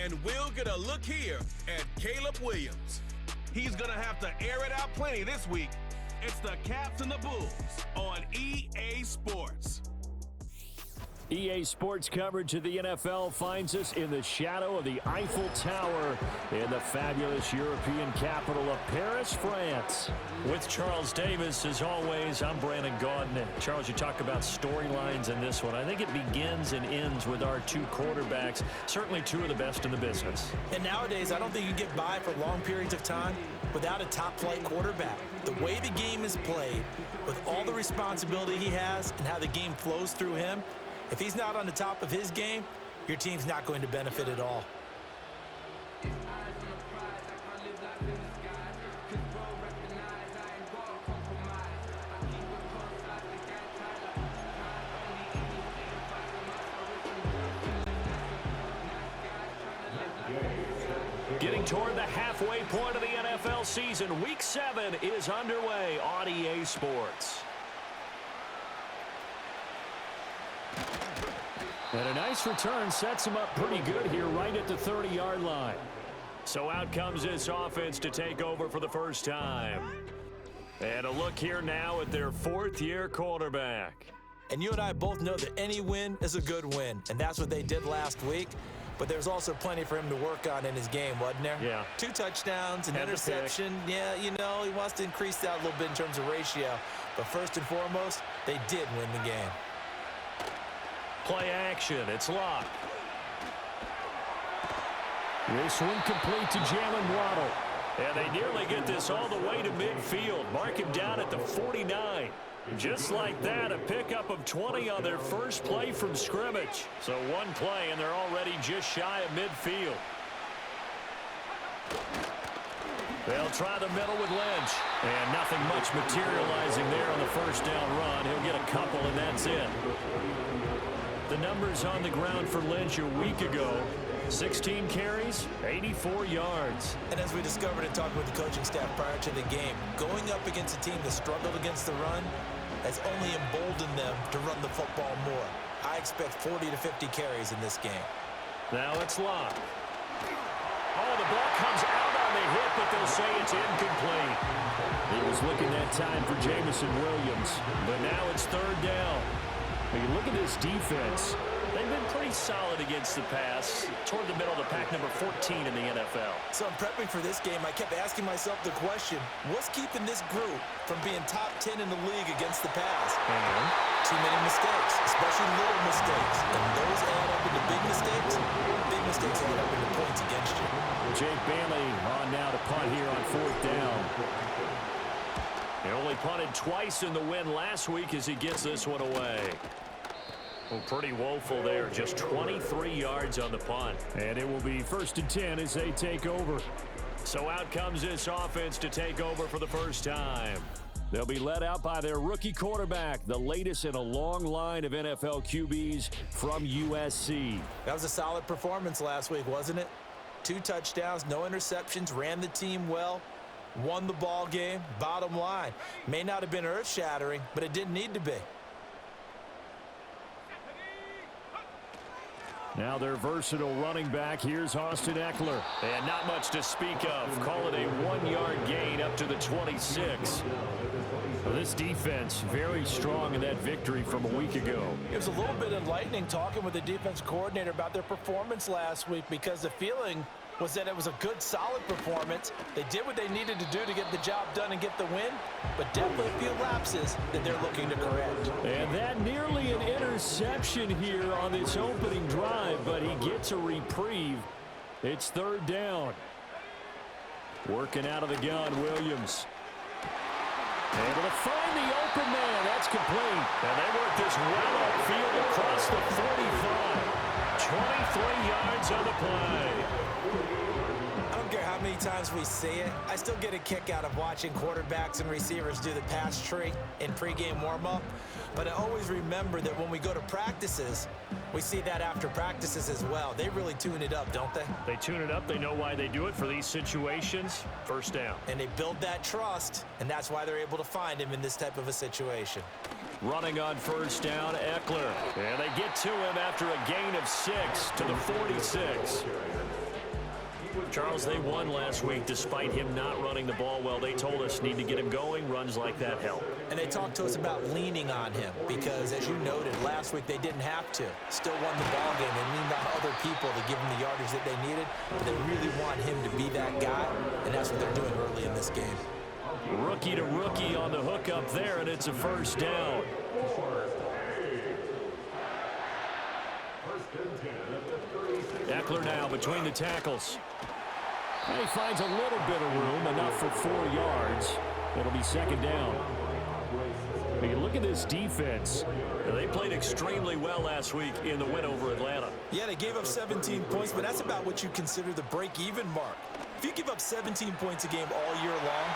And we'll get a look here at Caleb Williams. He's going to have to air it out plenty this week. It's the Caps and the Bulls on EA Sports. EA Sports coverage of the NFL finds us in the shadow of the Eiffel Tower in the fabulous European capital of Paris, France. With Charles Davis, as always, I'm Brandon Gaudin. Charles, you talk about storylines in this one. I think it begins and ends with our two quarterbacks, certainly two of the best in the business. And nowadays, I don't think you get by for long periods of time without a top-flight quarterback. The way the game is played, with all the responsibility he has and how the game flows through him, if he's not on the top of his game, your team's not going to benefit at all. Getting toward the halfway point of the NFL season, Week 7 is underway on EA Sports. And a nice return sets him up pretty good here right at the 30-yard line. So out comes this offense to take over for the first time. And a look here now at their fourth-year quarterback. And you and I both know that any win is a good win, and that's what they did last week. But there's also plenty for him to work on in his game, wasn't there? Yeah. 2 touchdowns, an interception. Yeah, you know, he wants to increase that a little bit in terms of ratio. But first and foremost, they did win the game. Play action. It's Locke. This one complete to Jalen Waddle. And they nearly get this all the way to midfield. Mark him down at the 49. Just like that, a pickup of 20 on their first play from scrimmage. So one play, and they're already just shy of midfield. They'll try the middle with Lynch. And nothing much materializing there on the first down run. He'll get a couple, and that's it. The numbers on the ground for Lynch a week ago, 16 carries, 84 yards. And as we discovered in talking with the coaching staff prior to the game, going up against a team that struggled against the run has only emboldened them to run the football more. I expect 40 to 50 carries in this game. Now it's Locke. Oh, the ball comes out on the hit, but they'll say it's incomplete. He was looking that time for Jamison Williams, but now it's third down. When you look at this defense, they've been pretty solid against the pass, toward the middle of the pack, number 14 in the NFL. So I'm prepping for this game. I kept asking myself the question, what's keeping this group from being top 10 in the league against the pass? And too many mistakes, especially little mistakes. And those add up into big mistakes. Big mistakes add up into points against you. Jake Bailey on now to punt here on fourth down. He only punted twice in the win last week as he gets this one away. Well, pretty woeful there. Just 23 yards on the punt. And it will be 1st and 10 as they take over. So out comes this offense to take over for the first time. They'll be led out by their rookie quarterback, the latest in a long line of NFL QBs from USC. That was a solid performance last week, wasn't it? 2 touchdowns, no interceptions, ran the team well. Won the ball game. Bottom line, may not have been earth-shattering, but it didn't need to be. Now their versatile running back. Here's Austin Eckler. And not much to speak of. Call it a 1-yard gain up to the 26. Well, this defense very strong in that victory from a week ago. It was a little bit enlightening talking with the defense coordinator about their performance last week, because the feeling was that it was a good, solid performance. They did what they needed to do to get the job done and get the win, but definitely a few lapses that they're looking to correct. And that nearly an interception here on this opening drive, but he gets a reprieve. It's third down. Working out of the gun, Williams. Able to find the open man. That's complete. And they work this well upfield across the 45. 23 yards on the play. I don't care how many times we see it. I still get a kick out of watching quarterbacks and receivers do the pass tree in pregame warm-up. But I always remember that when we go to practices, we see that after practices as well. They really tune it up, don't they? They tune it up. They know why they do it for these situations. First down. And they build that trust, and that's why they're able to find him in this type of a situation. Running on first down, Eckler. And they get to him after a gain of 6 to the 46. Charles, they won last week despite him not running the ball well. They told us need to get him going. Runs like that help. And they talked to us about leaning on him because, as you noted, last week they didn't have to. Still won the ball game. They leaned on other people to give him the yardage that they needed. But they really want him to be that guy, and that's what they're doing early in this game. Rookie to rookie on the hook up there, and it's a first down. Eckler now between the tackles. He finds a little bit of room, enough for 4 yards. It'll be second down. You look at this defense. They played extremely well last week in the win over Atlanta. Yeah, they gave up 17 points, but that's about what you consider the break-even mark. If you give up 17 points a game all year long,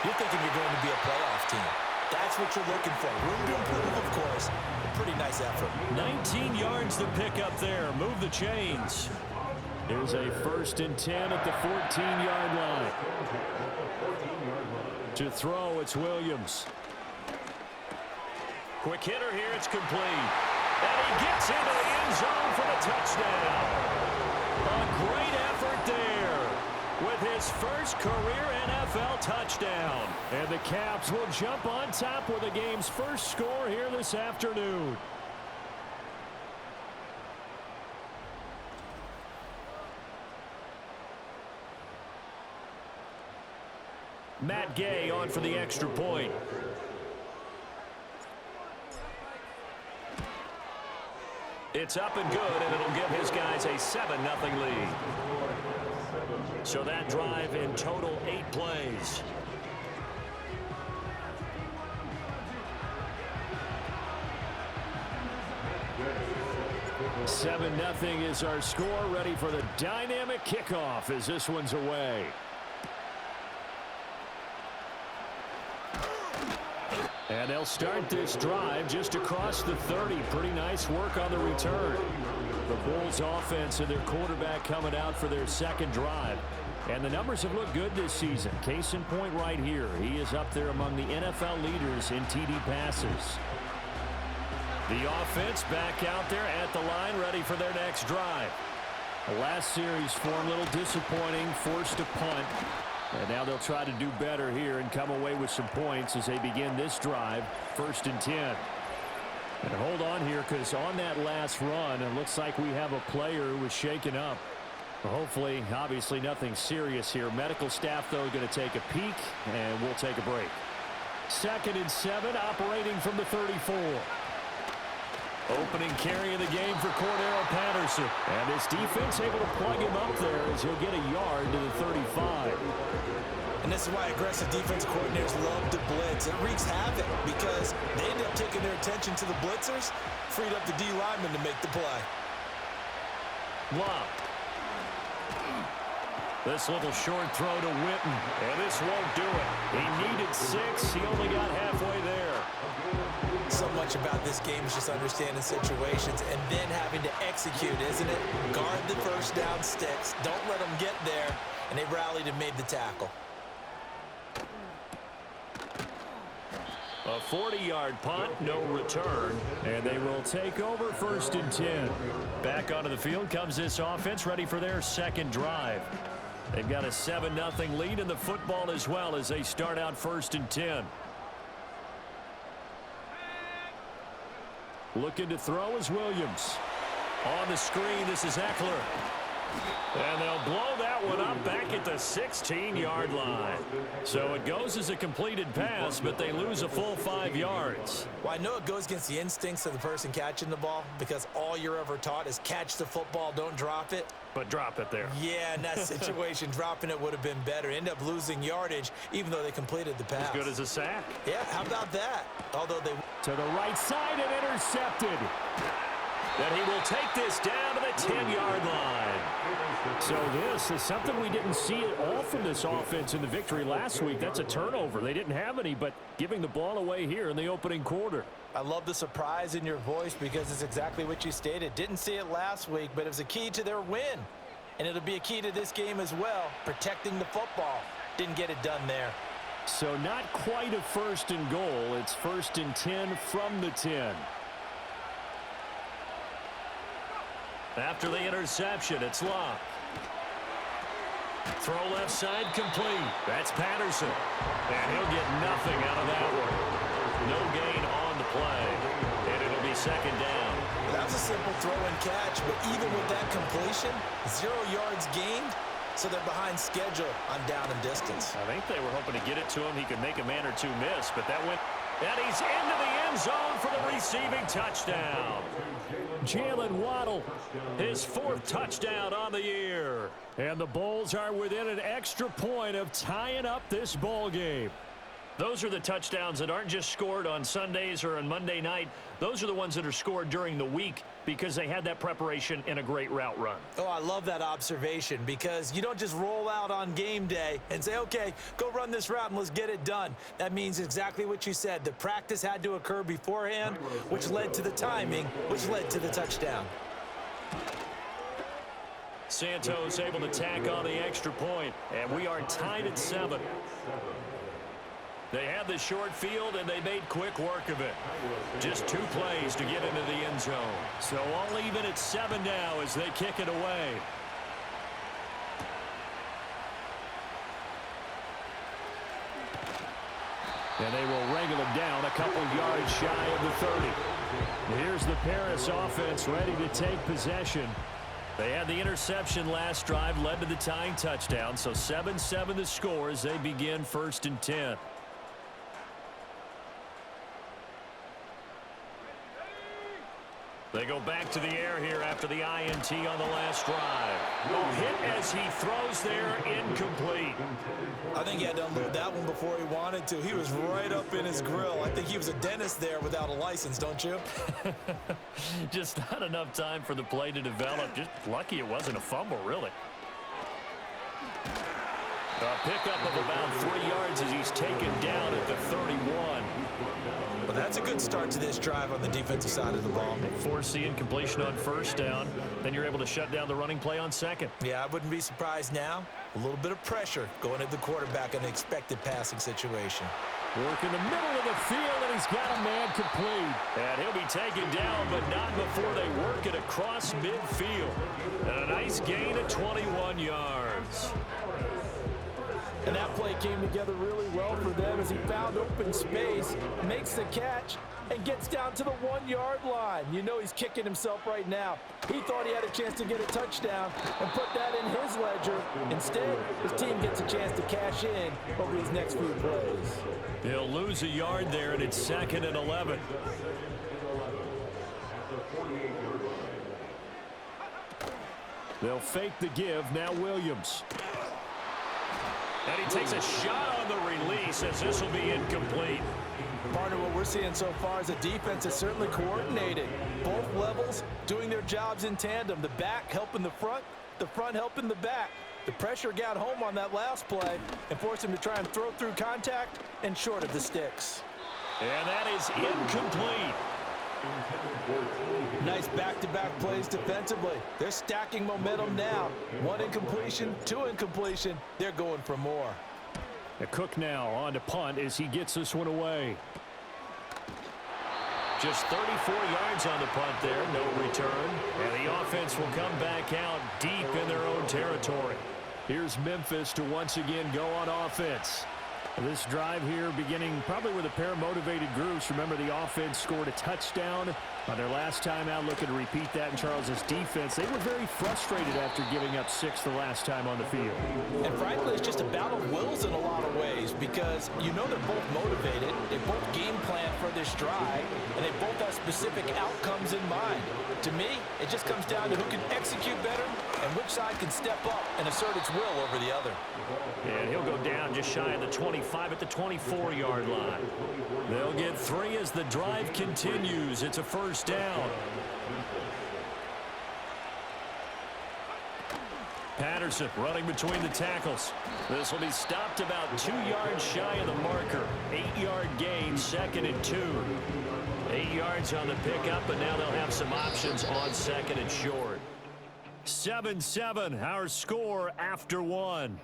you're thinking you're going to be a playoff team. That's what you're looking for. Room to improve, of course. A pretty nice effort. 19 yards to pick up there. Move the chains. Here's a 1st and 10 at the 14-yard line. To throw, it's Williams. Quick hitter here, it's complete. And he gets into the end zone for the touchdown. A great effort there with his first career NFL touchdown. And the Caps will jump on top with the game's first score here this afternoon. Matt Gay on for the extra point. It's up and good, and it'll give his guys a 7-0 lead. So that drive in total 8 plays. Seven 0 is our score. Ready for the dynamic kickoff as this one's away. And they'll start this drive just across the 30. Pretty nice work on the return. The Bulls offense and their quarterback coming out for their second drive. And the numbers have looked good this season. Case in point right here. He is up there among the NFL leaders in TD passes. The offense back out there at the line, ready for their next drive. The last series for a little disappointing, forced a punt. And now they'll try to do better here and come away with some points as they begin this drive, 1st and 10. And hold on here, because on that last run, it looks like we have a player who was shaken up. Hopefully, obviously nothing serious here. Medical staff, though, going to take a peek, and we'll take a break. 2nd and 7, operating from the 34. Opening carry of the game for Cordero Patterson. And this defense able to plug him up there as he'll get a yard to the 35. And this is why aggressive defense coordinators love to blitz. It wreaks havoc because they end up taking their attention to the blitzers, freed up the D lineman to make the play. Wow. This little short throw to Witten, and this won't do it. He needed 6. He only got halfway there. So much about this game is just understanding situations and then having to execute, isn't it? Guard the first down sticks. Don't let them get there. And they rallied and made the tackle. A 40-yard punt, no return. And they will take over 1st and 10. Back onto the field comes this offense, ready for their second drive. They've got a 7-0 lead in the football as well as they start out 1st and 10. Looking to throw is Williams. On the screen, this is Eckler. And they'll blow that one up back at the 16-yard line. So it goes as a completed pass, but they lose a full 5 yards. Well, I know it goes against the instincts of the person catching the ball because all you're ever taught is catch the football, don't drop it. But drop it there. Yeah, in that situation, dropping it would have been better. End up losing yardage, even though they completed the pass. As good as a sack. Yeah, how about that? Although they... To the right side and intercepted. Then he will take this down to the 10-yard line. So this is something we didn't see at all from this offense in the victory last week. That's a turnover. They didn't have any, but giving the ball away here in the opening quarter. I love the surprise in your voice because it's exactly what you stated. Didn't see it last week, but it was a key to their win. And it'll be a key to this game as well, protecting the football. Didn't get it done there. So not quite a 1st and goal. It's 1st and 10 from the 10. After the interception, it's Locke. Throw left side complete. That's Patterson. And he'll get nothing out of that one. No gain on the play. And it'll be second down. That was a simple throw and catch, but even with that completion, 0 yards gained, so they're behind schedule on down and distance. I think they were hoping to get it to him. He could make a man or two miss, but that went. And he's into the end zone for the receiving touchdown. Jalen Waddle, his 4th touchdown on the year. And the Bulls are within an extra point of tying up this ball game. Those are the touchdowns that aren't just scored on Sundays or on Monday night. Those are the ones that are scored during the week because they had that preparation in a great route run. Oh, I love that observation because you don't just roll out on game day and say, okay, go run this route and let's get it done. That means exactly what you said. The practice had to occur beforehand, which led to the timing, which led to the touchdown. Santos able to tack on the extra point, and we are tied at 7. They had the short field, and they made quick work of it. Just 2 plays to get into the end zone. So all even at 7 now as they kick it away. And they will wrangle him down a couple yards shy of the 30. Here's the Paris offense ready to take possession. They had the interception last drive, led to the tying touchdown. So 7-7 the score as they begin 1st and 10. They go back to the air here after the INT on the last drive. Oh, hit as he throws there, incomplete. I think he had to unload that one before he wanted to. He was right up in his grill. I think he was a dentist there without a license, don't you? Just not enough time for the play to develop. Just lucky it wasn't a fumble, really. A pickup of about 3 yards as he's taken down at the 31. Well, that's a good start to this drive on the defensive side of the ball. Force the incompletion on 1st down. Then you're able to shut down the running play on 2nd. Yeah, I wouldn't be surprised now. A little bit of pressure going at the quarterback in an expected passing situation. Work in the middle of the field, and he's got a man complete. And he'll be taken down, but not before they work it across midfield. And a nice gain of 21 yards. And that play came together really well for them as he found open space, makes the catch, and gets down to the 1-yard line. You know he's kicking himself right now. He thought he had a chance to get a touchdown and put that in his ledger. Instead, his team gets a chance to cash in over these next few plays. He'll lose a yard there, and it's 2nd and 11. They'll fake the give. Now Williams. And he takes a shot on the release as this will be incomplete. Partner, what we're seeing so far is the defense is certainly coordinated. Both levels doing their jobs in tandem. The back helping the front helping the back. The pressure got home on that last play and forced him to try and throw through contact and short of the sticks. And that is incomplete. Nice back-to-back plays defensively. They're stacking momentum now. 1 incompletion, 2 incompletion. They're going for more. Cook now on to punt as he gets this one away. Just 34 yards on the punt there, no return. And the offense will come back out deep in their own territory. Here's Memphis to once again go on offense. This drive here beginning probably with a pair of motivated groups. Remember, the offense scored a touchdown on their last time out, looking to repeat that in Charles's defense. They were very frustrated after giving up 6 the last time on the field. And frankly, it's just a battle of wills in a lot of ways because you know they're both motivated. They both game plan for this drive, and they both have specific outcomes in mind. To me, it just comes down to who can execute better and which side can step up and assert its will over the other. And he'll go down just shy of the 25 at the 24-yard line. They'll get 3 as the drive continues. It's a 1st down. Patterson running between the tackles. This will be stopped about 2 yards shy of the marker. 8-yard gain, 2nd and 2. 8 yards on the pickup, but now they'll have some options on 2nd and short. 7-7, our score after 1.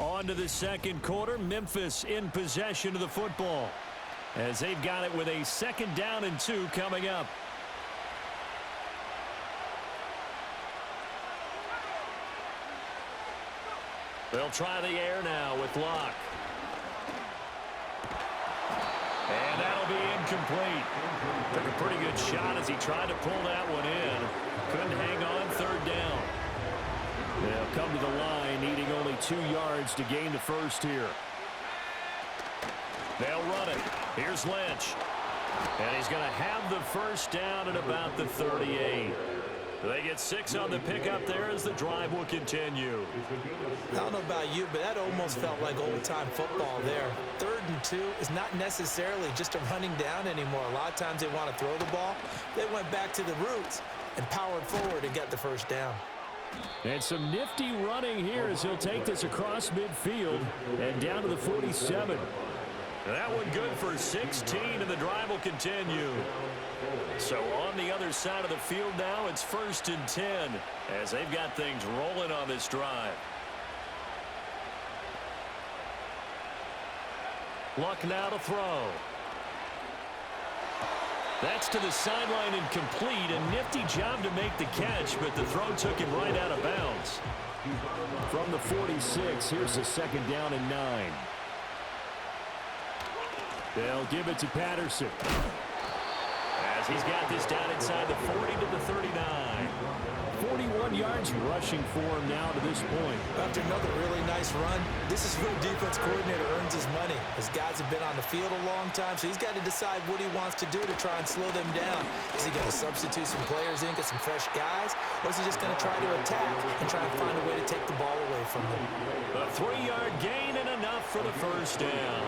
On to the second quarter. Memphis in possession of the football as they've got it with a 2nd down and 2 coming up. They'll try the air now with Locke. And that'll be incomplete. Took a pretty good shot as he tried to pull that one in. Couldn't hang on, 3rd down. They'll come to the line, needing only 2 yards to gain the first here. They'll run it. Here's Lynch. And he's going to have the first down at about the 38. They get 6 on the pickup there as the drive will continue. I don't know about you, but that almost felt like old-time football there. 3rd and 2 is not necessarily just a running down anymore. A lot of times they want to throw the ball. They went back to the roots and powered forward and got the first down. And some nifty running here as he'll take this across midfield and down to the 47. That one good for 16, and the drive will continue. So on the other side of the field now, it's 1st and 10 as they've got things rolling on this drive. Luck now to throw. That's to the sideline and complete. A nifty job to make the catch, but the throw took him right out of bounds. From the 46, here's the 2nd down and 9. They'll give it to Patterson. As he's got this down inside the 40 to the 39. 41 yards rushing for him now to this point. After another really nice run, this is where the defense coordinator earns his money. His guys have been on the field a long time, so he's got to decide what he wants to do to try and slow them down. Is he going to substitute some players in, get some fresh guys, or is he just going to try to attack and try and find a way to take the ball away from them? A 3-yard gain and enough for the first down.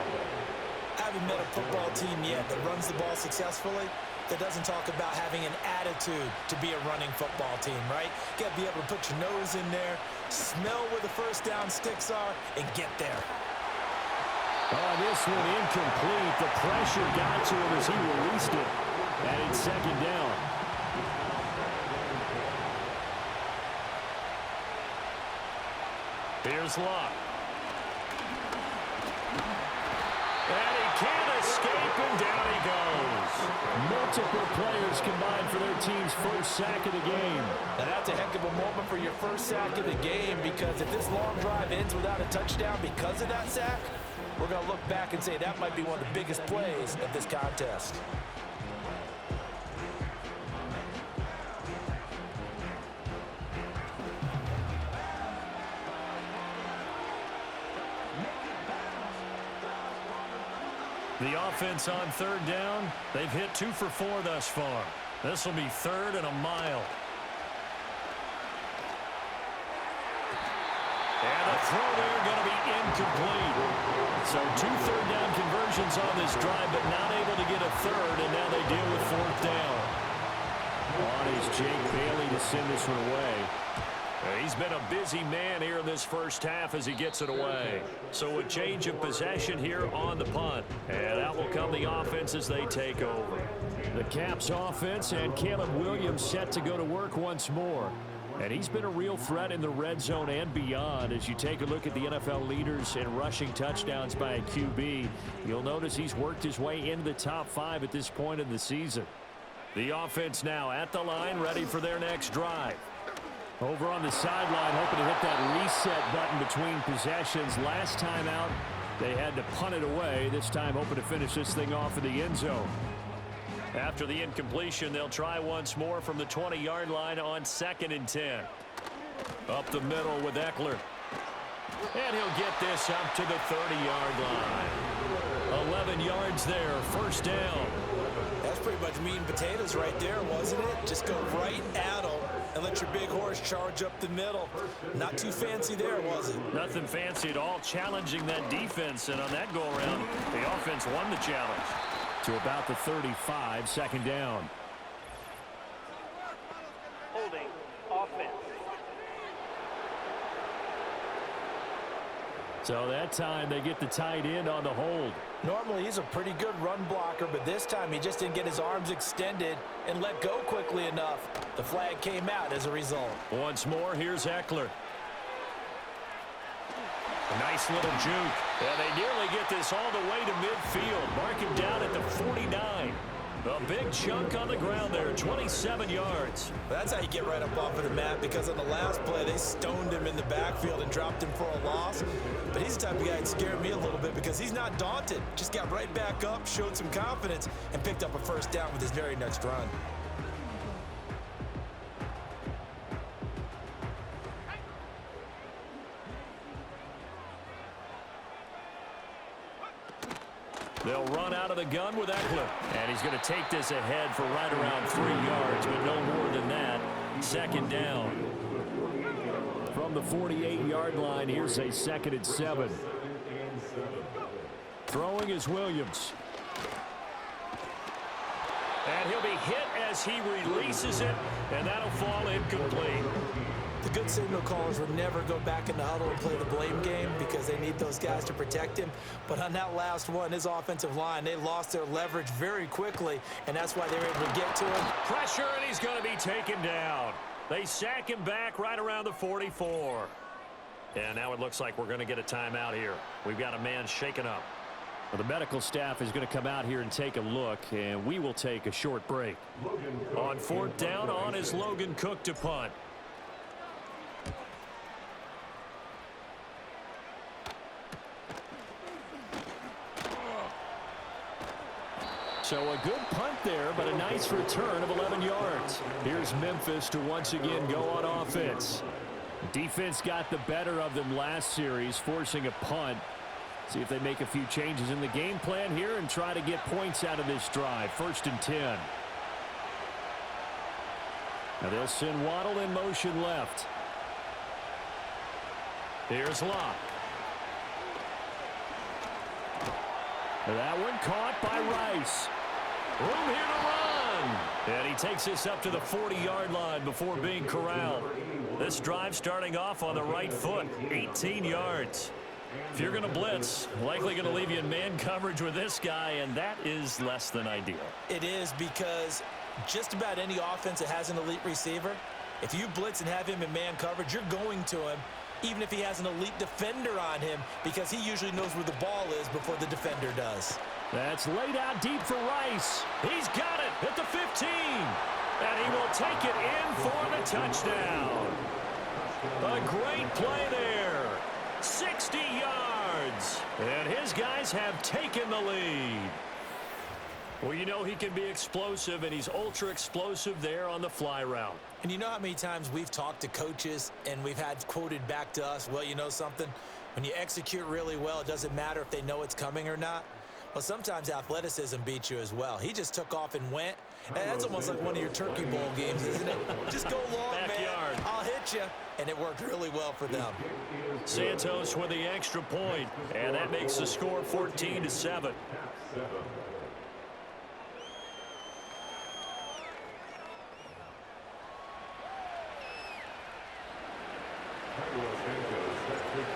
I haven't met a football team yet that runs the ball successfully that doesn't talk about having an attitude to be a running football team, right? You got to be able to put your nose in there, smell where the first down sticks are, and get there. Oh, this one incomplete. The pressure got to him as he released it. And it's 2nd down. Here's Locke. And he can't escape, and down he goes. Multiple players combined for their team's first sack of the game. Now that's a heck of a moment for your first sack of the game, because if this long drive ends without a touchdown because of that sack, we're going to look back and say that might be one of the biggest plays of this contest. The offense on 3rd down, they've hit 2 for 4 thus far. This will be 3rd and a mile. And the throw there going to be incomplete. So 2 third-down conversions on this drive, but not able to get a 3rd, and now they deal with 4th down. On is Jake Bailey to send this one away. He's been a busy man here in this first half as he gets it away. So a change of possession here on the punt. And out will come the offense as they take over. The Caps offense and Caleb Williams set to go to work once more. And he's been a real threat in the red zone and beyond. As you take a look at the NFL leaders in rushing touchdowns by a QB, you'll notice he's worked his way into the top 5 at this point in the season. The offense now at the line, ready for their next drive. Over on the sideline, hoping to hit that reset button between possessions. Last time out, they had to punt it away. This time, hoping to finish this thing off in the end zone. After the incompletion, they'll try once more from the 20-yard line on 2nd and 10. Up the middle with Eckler. And he'll get this up to the 30-yard line. 11 yards there, first down. That's pretty much meat and potatoes right there, wasn't it? Just go right at them and let your big horse charge up the middle. Not too fancy there, was it? Nothing fancy at all, challenging that defense. And on that go-around, the offense won the challenge. To about the 35, 2nd down. Holding offense. So that time they get the tight end on the hold. Normally he's a pretty good run blocker, but this time he just didn't get his arms extended and let go quickly enough. The flag came out as a result. Once more, here's Eckler. Nice little juke. And they nearly get this all the way to midfield. Mark him down at the 49. A big chunk on the ground there, 27 yards. That's how you get right up off of the mat, because on the last play, they stoned him in the backfield and dropped him for a loss. But he's the type of guy that scared me a little bit because he's not daunted. Just got right back up, showed some confidence, and picked up a first down with his very next run. They'll run out of the gun with Eckler. And he's going to take this ahead for right around 3 yards, but no more than that. Second down. From the 48-yard line, here's a 2nd and 7. Throwing is Williams. And he'll be hit as he releases it, and that'll fall incomplete. The good signal callers would never go back in the huddle and play the blame game because they need those guys to protect him. But on that last one, his offensive line, they lost their leverage very quickly, and that's why they were able to get to him. Pressure, and he's going to be taken down. They sack him back right around the 44. And now it looks like we're going to get a timeout here. We've got a man shaken up. Well, the medical staff is going to come out here and take a look, and we will take a short break. On 4th down, on is Logan Cook to punt. So a good punt there, but a nice return of 11 yards. Here's Memphis to once again go on offense. Defense got the better of them last series, forcing a punt. See if they make a few changes in the game plan here and try to get points out of this drive. 1st and 10. Now they'll send Waddle in motion left. Here's Locke. That one caught by Rice. Room here to run. And he takes this up to the 40-yard line before being corralled. This drive starting off on the right foot, 18 yards. If you're going to blitz, likely going to leave you in man coverage with this guy, and that is less than ideal. It is, because just about any offense that has an elite receiver, if you blitz and have him in man coverage, you're going to him, even if he has an elite defender on him, because he usually knows where the ball is before the defender does. That's laid out deep for Rice. He's got it at the 15. And he will take it in for the touchdown. A great play there. 60 yards. And his guys have taken the lead. Well, you know he can be explosive, and he's ultra explosive there on the fly route. And you know how many times we've talked to coaches and we've had quoted back to us, well, you know something? When you execute really well, it doesn't matter if they know it's coming or not. Well, sometimes athleticism beats you as well. He just took off and went. And that's almost like one of your Turkey Bowl games, isn't it? Just go long, Backyard. man. I'll hit you. And it worked really well for them. Santos with the extra point, and that makes the score 14-7.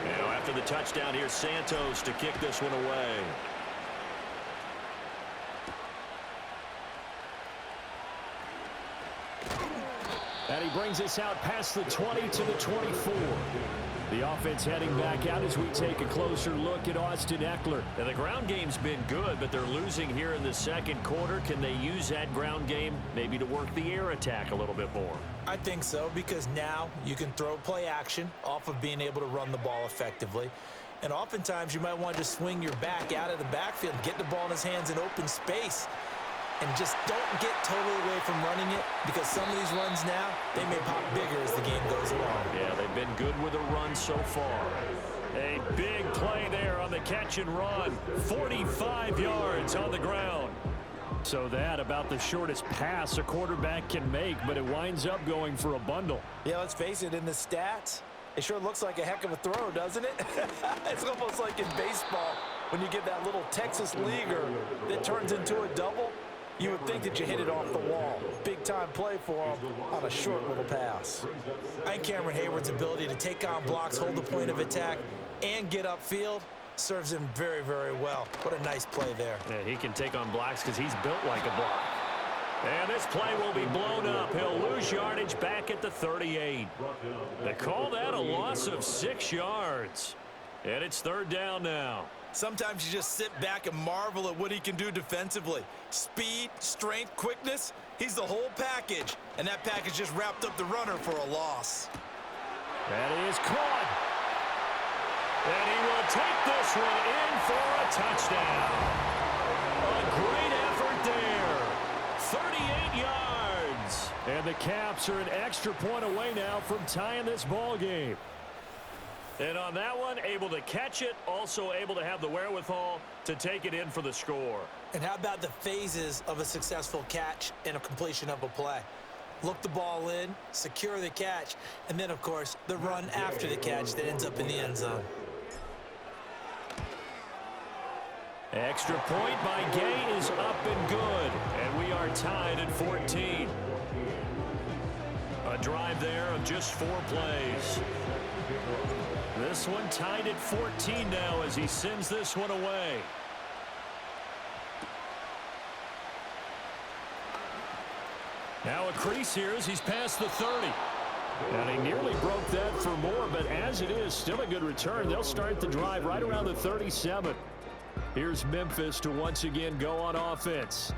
Now after the touchdown, here's Santos to kick this one away. And he brings us out past the 20 to the 24. The offense heading back out as we take a closer look at Austin Eckler. Now, the ground game's been good, but they're losing here in the second quarter. Can they use that ground game maybe to work the air attack a little bit more? I think so, because now you can throw play action off of being able to run the ball effectively. And oftentimes you might want to just swing your back out of the backfield, get the ball in his hands in open space, and just don't get totally away from running it, because some of these runs now, they may pop bigger as the game goes along. Yeah, they've been good with a run so far. A big play there on the catch and run. 45 yards on the ground. So that about the shortest pass a quarterback can make, but it winds up going for a bundle. Yeah, let's face it, in the stats, it sure looks like a heck of a throw, doesn't it? It's almost like in baseball when you get that little Texas leaguer that turns into a double. You would think that you hit it off the wall. Big-time play for him on a short little pass. I think Cameron Hayward's ability to take on blocks, hold the point of attack, and get upfield serves him very, very well. What a nice play there. Yeah, he can take on blocks because he's built like a block. And this play will be blown up. He'll lose yardage back at the 38. They call that a loss of 6 yards. And it's third down now. Sometimes you just sit back and marvel at what he can do defensively. Speed, strength, quickness, he's the whole package. And that package just wrapped up the runner for a loss. That is caught. And he will take this one in for a touchdown. A great effort there. 38 yards. And the Caps are an extra point away now from tying this ball game. And on that one, able to catch it, also able to have the wherewithal to take it in for the score. And how about the phases of a successful catch and a completion of a play? Look the ball in, secure the catch, and then, of course, the run after the catch that ends up in the end zone. Extra point by Gay is up and good. And we are tied at 14. A drive there of just 4 plays. This one tied at 14 now as he sends this one away. Now a crease here as he's past the 30. And he nearly broke that for more, but as it is, still a good return. They'll start the drive right around the 37. Here's Memphis to once again go on offense.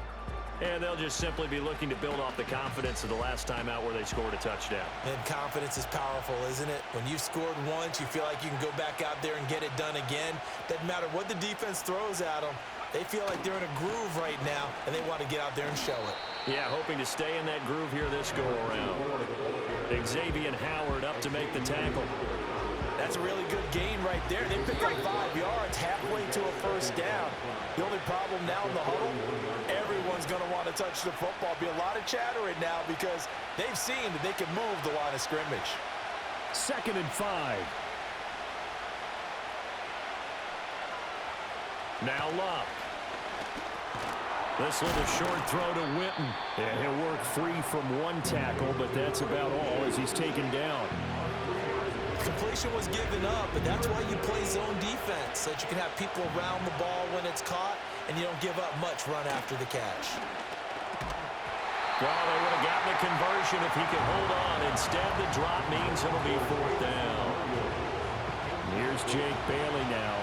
And they'll just simply be looking to build off the confidence of the last time out where they scored a touchdown. And confidence is powerful, isn't it? When you've scored once, you feel like you can go back out there and get it done again. Doesn't matter what the defense throws at them. They feel like they're in a groove right now, and they want to get out there and show it. Yeah, hoping to stay in that groove here this go-around. Xavier Howard up to make the tackle. That's a really good gain right there. They picked up 5 yards halfway to a first down. The only problem now in the huddle, everyone's going to want to touch the football. Be a lot of chattering now because they've seen that they can move the line of scrimmage. 2nd and 5. Now Love. This little short throw to Witten. And he'll work free from one tackle, but that's about all as he's taken down. Completion was given up, but that's why you play zone defense, so that you can have people around the ball when it's caught, and you don't give up much run after the catch. Well, they would have gotten the conversion if he could hold on. Instead, the drop means it'll be 4th down. Here's Jake Bailey now.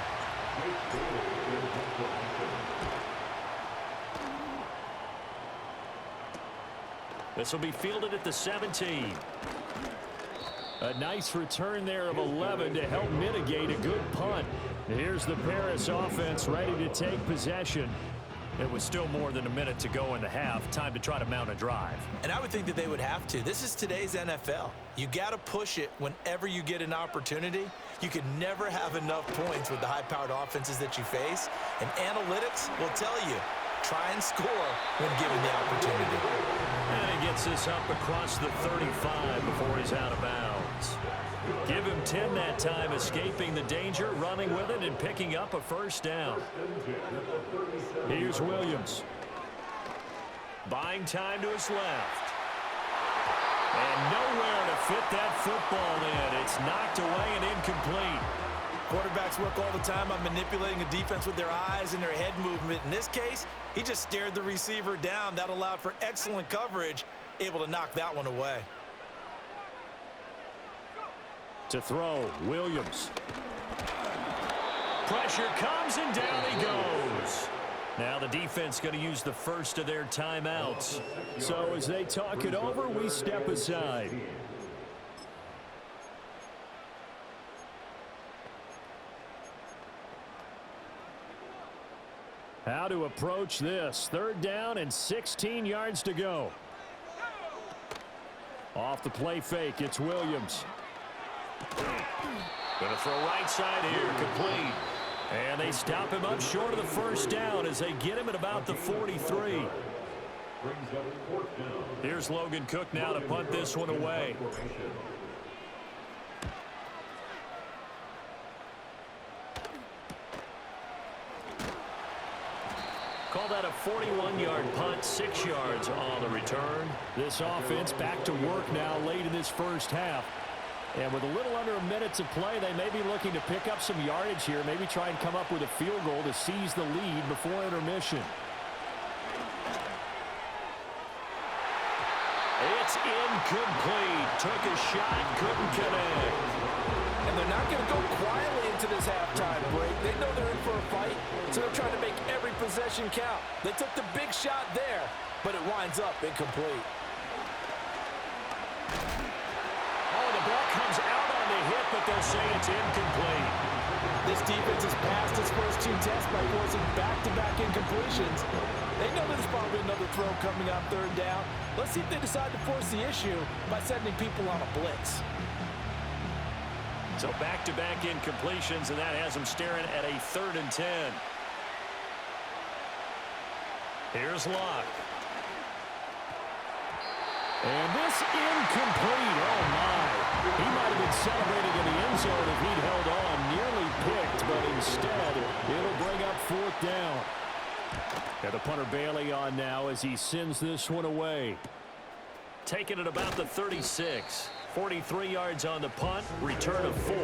This will be fielded at the 17. A nice return there of 11 to help mitigate a good punt. Here's the Paris offense ready to take possession. It was still more than a minute to go in the half. Time to try to mount a drive. And I would think that they would have to. This is today's NFL. You got to push it whenever you get an opportunity. You can never have enough points with the high-powered offenses that you face. And analytics will tell you, try and score when given the opportunity. And he gets this up across the 35 before he's out of bounds. Give him 10 that time, escaping the danger, running with it, and picking up a first down. Here's Williams. Buying time to his left. And nowhere to fit that football in. It's knocked away and incomplete. Quarterbacks work all the time on manipulating a defense with their eyes and their head movement. In this case, he just stared the receiver down. That allowed for excellent coverage, able to knock that one away. To throw, Williams. Pressure comes and down he goes. Now the defense going to use the first of their timeouts. So as they talk it over, we step aside. How to approach this. 3rd down and 16 yards to go. Off the play fake, it's Williams. Going to throw right side here, complete. And they stop him up short of the first down as they get him at about the 43. Here's Logan Cook now to punt this one away. Call that a 41-yard punt, 6 yards on the return. This offense back to work now late in this first half. And with a little under a minute to play, they may be looking to pick up some yardage here, maybe try and come up with a field goal to seize the lead before intermission. It's incomplete. Took a shot, couldn't connect. And they're not going to go quietly into this halftime break. They know they're in for a fight, so they're trying to make every possession count. They took the big shot there, but it winds up incomplete. Oh, the ball comes out on the hit, but they'll say it's incomplete. This defense has passed its first two tests by forcing back-to-back incompletions. They know there's probably another throw coming on third down. Let's see if they decide to force the issue by sending people on a blitz. So back-to-back incompletions, and that has them staring at a 3rd and 10. Here's Locke. And this incomplete. Oh, my. He might have been celebrating in the end zone if he'd held on. Nearly picked, but instead, it'll bring up 4th down. And the punter Bailey on now as he sends this one away. Taking it about the 36. 43 yards on the punt. Return of 4.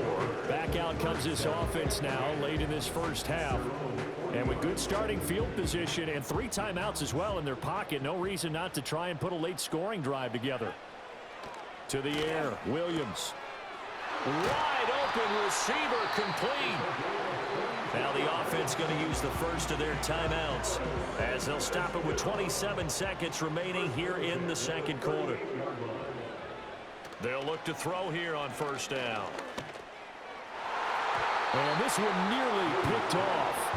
Back out comes this offense now late in this first half. And with good starting field position and 3 timeouts as well in their pocket, no reason not to try and put a late scoring drive together. To the air, Williams. Wide open receiver, complete. Now the offense going to use the first of their timeouts as they'll stop it with 27 seconds remaining here in the second quarter. They'll look to throw here on 1st down. And this one nearly picked off.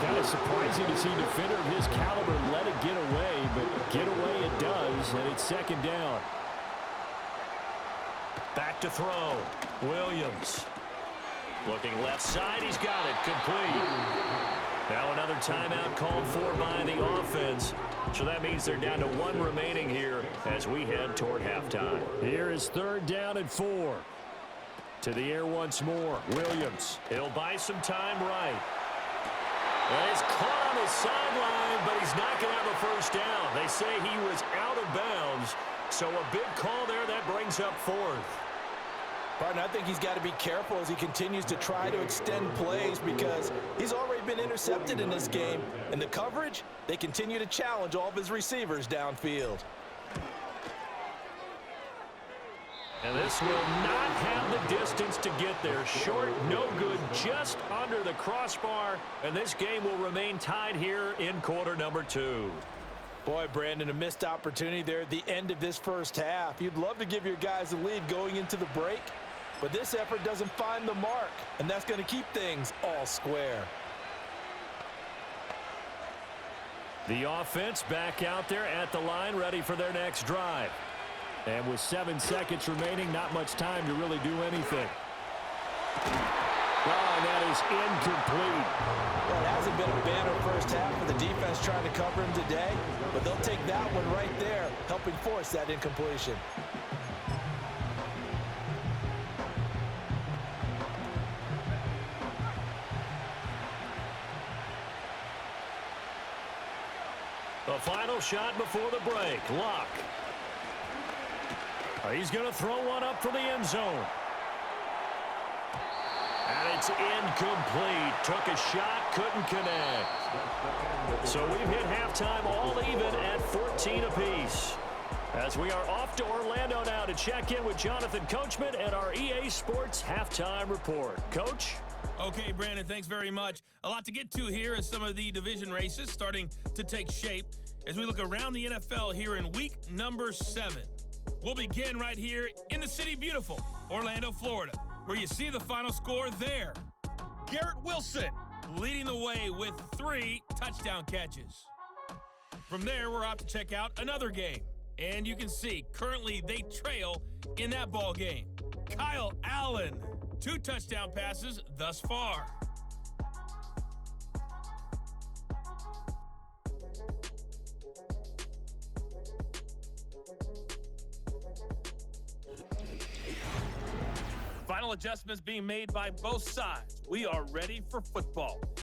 Kind of surprising to see a defender of his caliber let it get away, but get away it does, and it's 2nd down. Back to throw. Williams. Looking left side. He's got it. Complete. Now another timeout called for by the offense. So that means they're down to 1 remaining here as we head toward halftime. Here is 3rd down and 4. To the air once more. Williams. He'll buy some time right. And he's caught on the sideline, but he's not going to have a 1st down. They say he was out of bounds. So a big call there that brings up 4th. Partner, I think he's got to be careful as he continues to try to extend plays because he's already been intercepted in this game. And the coverage, they continue to challenge all of his receivers downfield. And this will not have the distance to get there. Short, no good, just under the crossbar. And this game will remain tied here in quarter number 2. Boy, Brandon, a missed opportunity there at the end of this first half. You'd love to give your guys a lead going into the break, but this effort doesn't find the mark, and that's going to keep things all square. The offense back out there at the line, ready for their next drive. And with 7 seconds remaining, not much time to really do anything. Oh, and that is incomplete. Well, it hasn't been a banner first half for the defense trying to cover him today, but they'll take that one right there, helping force that incompletion. The final shot before the break. Locke. He's going to throw one up for the end zone. And it's incomplete. Took a shot, couldn't connect. So we've hit halftime all even at 14 apiece. As we are off to Orlando now to check in with Jonathan Coachman at our EA Sports Halftime Report. Coach? Okay, Brandon, thanks very much. A lot to get to here as some of the division races starting to take shape as we look around the NFL here in week number 7. We'll begin right here in the city beautiful, Orlando, Florida, where you see the final score there. Garrett Wilson leading the way with 3 touchdown catches. From there, we're off to check out another game. And you can see, currently they trail in that ball game. Kyle Allen, 2 touchdown passes thus far. Final adjustments being made by both sides. We are ready for football.